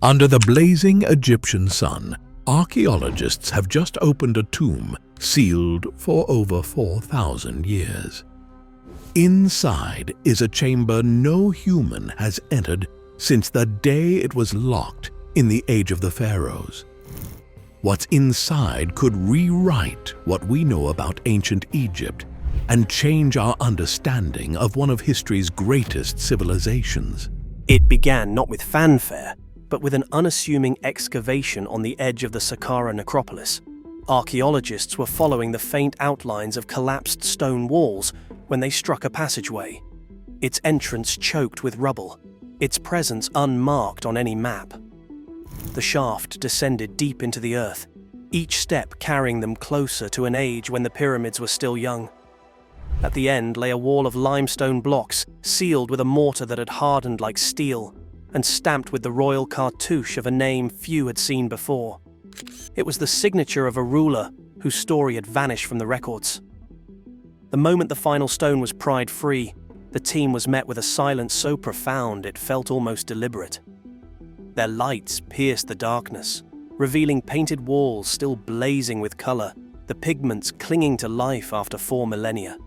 Under the blazing Egyptian sun, archaeologists have just opened a tomb sealed for over 4,000 years. Inside is a chamber no human has entered since the day it was locked in the age of the pharaohs. What's inside could rewrite what we know about ancient Egypt and change our understanding of one of history's greatest civilizations. It began not with fanfare, but with an unassuming excavation on the edge of the Saqqara necropolis. Archaeologists were following the faint outlines of collapsed stone walls when they struck a passageway. Its entrance choked with rubble, its presence unmarked on any map. The shaft descended deep into the earth, each step carrying them closer to an age when the pyramids were still young. At the end lay a wall of limestone blocks, sealed with a mortar that had hardened like steel, and stamped with the royal cartouche of a name few had seen before. It was the signature of a ruler whose story had vanished from the records. The moment the final stone was pried free, the team was met with a silence so profound it felt almost deliberate. Their lights pierced the darkness, revealing painted walls still blazing with color, the pigments clinging to life after 4 millennia.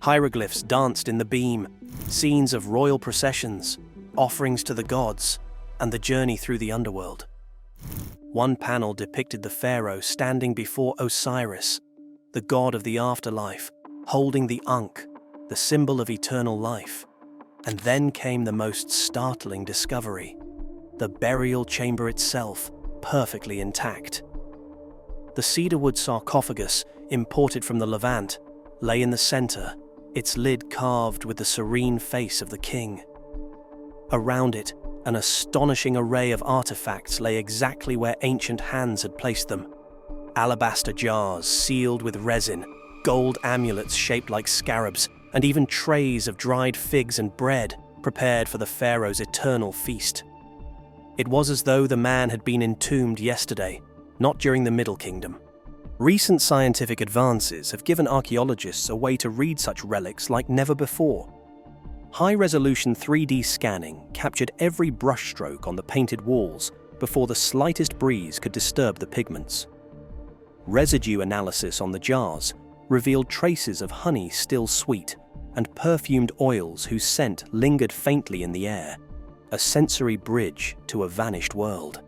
Hieroglyphs danced in the beam, scenes of royal processions, offerings to the gods, and the journey through the underworld. One panel depicted the pharaoh standing before Osiris, the god of the afterlife, holding the Ankh, the symbol of eternal life. And then came the most startling discovery: the burial chamber itself, perfectly intact. The cedarwood sarcophagus, imported from the Levant, lay in the center, its lid carved with the serene face of the king. Around it, an astonishing array of artifacts lay exactly where ancient hands had placed them. Alabaster jars sealed with resin, gold amulets shaped like scarabs, and even trays of dried figs and bread prepared for the pharaoh's eternal feast. It was as though the man had been entombed yesterday, not during the Middle Kingdom. Recent scientific advances have given archaeologists a way to read such relics like never before. High-resolution 3D scanning captured every brushstroke on the painted walls before the slightest breeze could disturb the pigments. Residue analysis on the jars revealed traces of honey still sweet and perfumed oils whose scent lingered faintly in the air, a sensory bridge to a vanished world.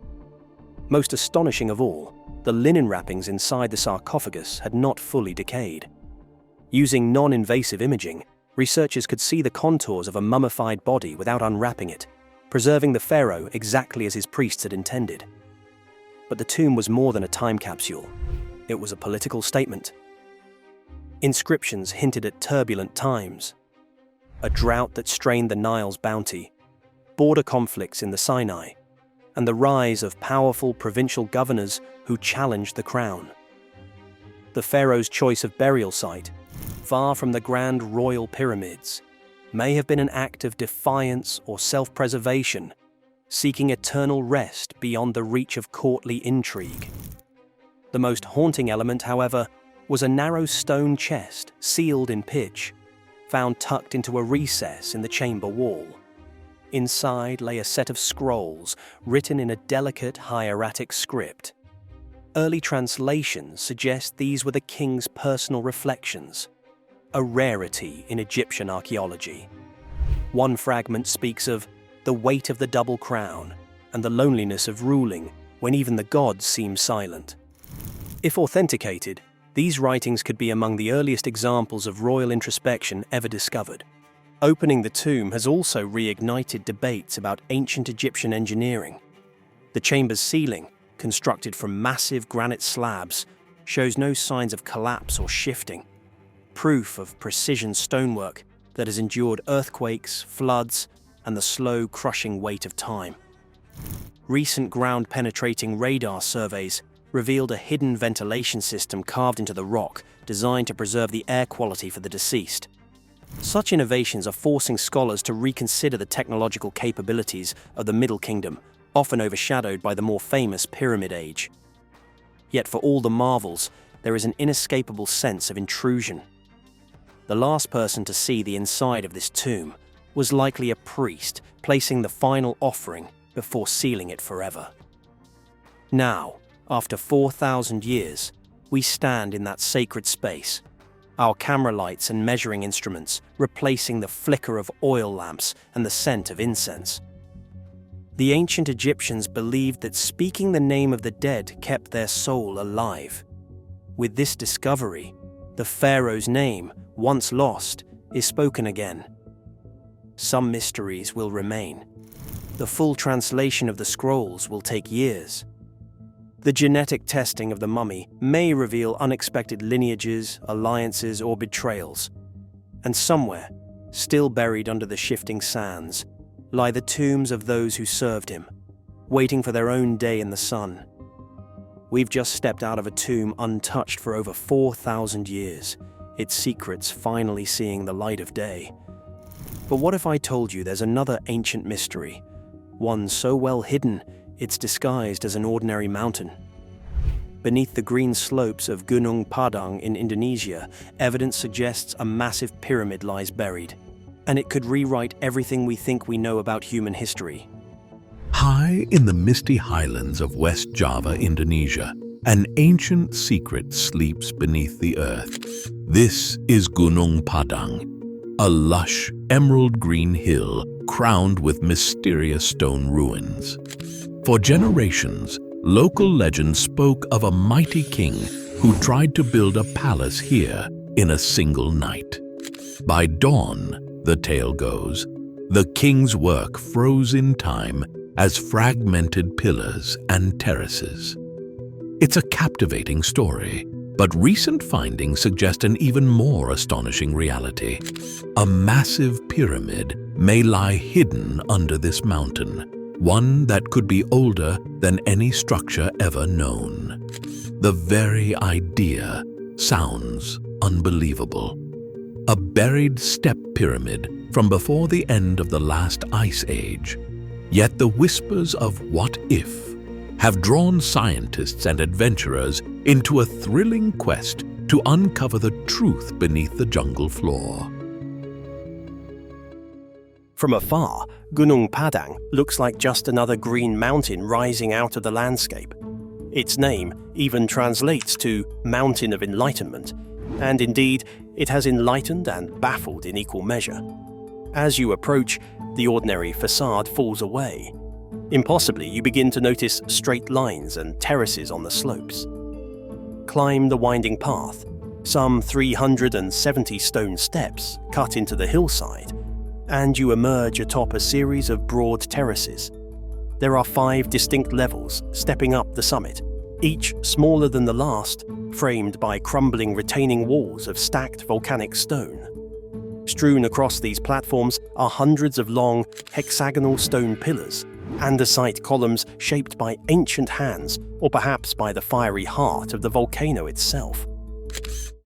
Most astonishing of all, the linen wrappings inside the sarcophagus had not fully decayed. Using non-invasive imaging, researchers could see the contours of a mummified body without unwrapping it, preserving the pharaoh exactly as his priests had intended. But the tomb was more than a time capsule. It was a political statement. Inscriptions hinted at turbulent times: a drought that strained the Nile's bounty, border conflicts in the Sinai, and the rise of powerful provincial governors who challenged the crown. The pharaoh's choice of burial site, far from the grand royal pyramids, may have been an act of defiance or self-preservation, seeking eternal rest beyond the reach of courtly intrigue. The most haunting element, however, was a narrow stone chest sealed in pitch, found tucked into a recess in the chamber wall. Inside lay a set of scrolls written in a delicate hieratic script. Early translations suggest these were the king's personal reflections, a rarity in Egyptian archaeology. One fragment speaks of the weight of the double crown and the loneliness of ruling when even the gods seem silent. If authenticated, these writings could be among the earliest examples of royal introspection ever discovered. Opening the tomb has also reignited debates about ancient Egyptian engineering. The chamber's ceiling, constructed from massive granite slabs, shows no signs of collapse or shifting, proof of precision stonework that has endured earthquakes, floods, and the slow, crushing weight of time. Recent ground-penetrating radar surveys revealed a hidden ventilation system carved into the rock designed to preserve the air quality for the deceased. Such innovations are forcing scholars to reconsider the technological capabilities of the Middle Kingdom, often overshadowed by the more famous Pyramid Age. Yet for all the marvels, there is an inescapable sense of intrusion. The last person to see the inside of this tomb was likely a priest placing the final offering before sealing it forever. Now, after 4,000 years, we stand in that sacred space, our camera lights and measuring instruments replacing the flicker of oil lamps and the scent of incense. The ancient Egyptians believed that speaking the name of the dead kept their soul alive. With this discovery, the pharaoh's name, once lost, is spoken again. Some mysteries will remain. The full translation of the scrolls will take years. The genetic testing of the mummy may reveal unexpected lineages, alliances, or betrayals. And somewhere, still buried under the shifting sands, lie the tombs of those who served him, waiting for their own day in the sun. We've just stepped out of a tomb untouched for over 4,000 years, its secrets finally seeing the light of day. But what if I told you there's another ancient mystery, one so well hidden it's disguised as an ordinary mountain? Beneath the green slopes of Gunung Padang in Indonesia, evidence suggests a massive pyramid lies buried, and it could rewrite everything we think we know about human history. High in the misty highlands of West Java, Indonesia, an ancient secret sleeps beneath the earth. This is Gunung Padang, a lush, emerald green hill crowned with mysterious stone ruins. For generations, local legend spoke of a mighty king who tried to build a palace here in a single night. By dawn, the tale goes, the king's work froze in time as fragmented pillars and terraces. It's a captivating story, but recent findings suggest an even more astonishing reality. A massive pyramid may lie hidden under this mountain, one that could be older than any structure ever known. The very idea sounds unbelievable. A buried step pyramid from before the end of the last ice age. Yet the whispers of what if have drawn scientists and adventurers into a thrilling quest to uncover the truth beneath the jungle floor. From afar, Gunung Padang looks like just another green mountain rising out of the landscape. Its name even translates to Mountain of Enlightenment, and indeed, it has enlightened and baffled in equal measure. As you approach, the ordinary facade falls away. Impossibly, you begin to notice straight lines and terraces on the slopes. Climb the winding path, some 370 stone steps cut into the hillside, and you emerge atop a series of broad terraces. There are 5 distinct levels stepping up the summit, each smaller than the last, framed by crumbling retaining walls of stacked volcanic stone. Strewn across these platforms are hundreds of long, hexagonal stone pillars, andesite columns shaped by ancient hands or perhaps by the fiery heart of the volcano itself.